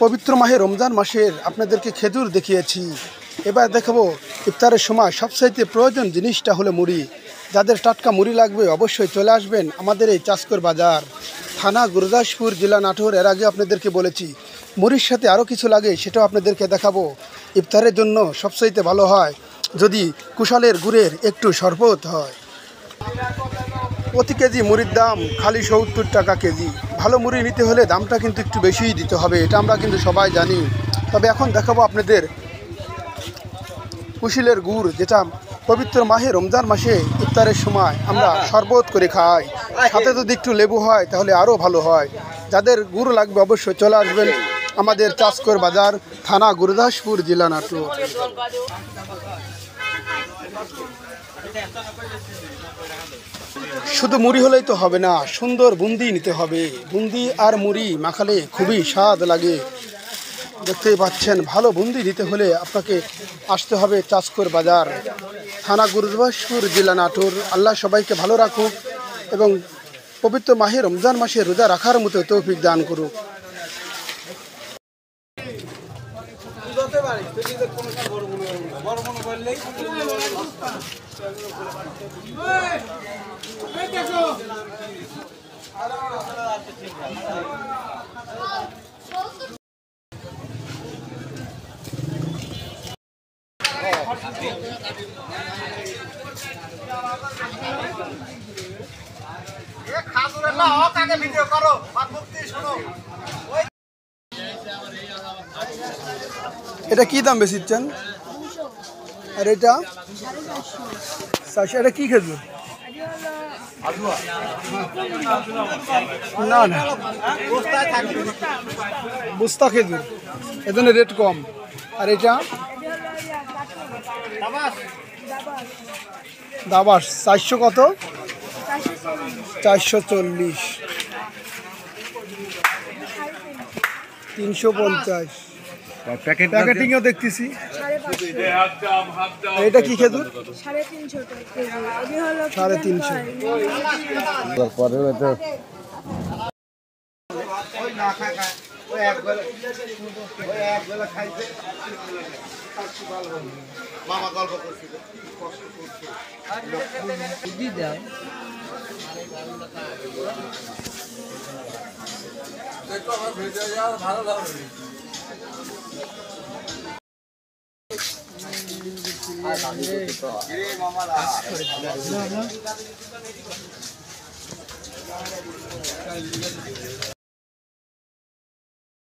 পবিত্র মাহে রমজান মাসের আপনাদেরকে খেজুর দেখিয়েছি। এবার দেখাবো ইফতারের সময় সবচাইতে প্রয়োজন জিনিসটা হলো মুড়ি। যাদের টাটকা মুড়ি লাগবে অবশ্যই চলে আসবেন আমাদের এই চাষকর বাজার, থানা গুরুদাসপুর, জেলা নাটোর। এর আগে আপনাদেরকে বলেছি মুড়ির সাথে আরও কিছু লাগে, সেটাও আপনাদেরকে দেখাবো। ইফতারের জন্য সবচাইতে ভালো হয় যদি কুশালের গুড়ের একটু শরবত হয়। প্রতি কেজি মুড়ির দাম খালি 70 টাকা কেজি। ভালো মুড়ি নিতে হলে দামটা কিন্তু একটু বেশিই দিতে হবে, এটা আমরা কিন্তু সবাই জানি। তবে এখন দেখাবো আপনাদের কুশিলের গুড়, যেটা পবিত্র মাহে রমজান মাসে ইফতারের সময় আমরা শরবত করে খাই। সাথে যদি একটু লেবু হয় তাহলে আরও ভালো হয়। যাদের গুড় লাগবে অবশ্যই চলে আসবেন আমাদের চাষকর বাজার, থানা গুরুদাসপুর, জেলা নাটোর। শুধু মুড়ি হলেই তো হবে না, সুন্দর বুন্দি নিতে হবে। বুন্দি আর মুড়ি মাখালে খুবই স্বাদ লাগে। দেখতেই পাচ্ছেন, ভালো বুন্দি নিতে হলে আপনাকে আসতে হবে চাষকর বাজার, থানা গুরুদাসপুর, জেলা নাটোর। আল্লাহ সবাইকে ভালো রাখুক এবং পবিত্র মাহে রমজান মাসে রোজা রাখার মতো তৌফিক দান করুক। এটা কি দাম বেচিচ্ছেন? আর এটা 400। এটা কি খেজুর? না না, বুস্তা খেজুর, এজন্য রেট কম। আর এটা দাবাস 400। কত? 440, 350। প্যাকেটিংও দেখতেছি। এটা কি খেজুর? 350। মামা গল্প করছিল ভালো লাগবে। মামা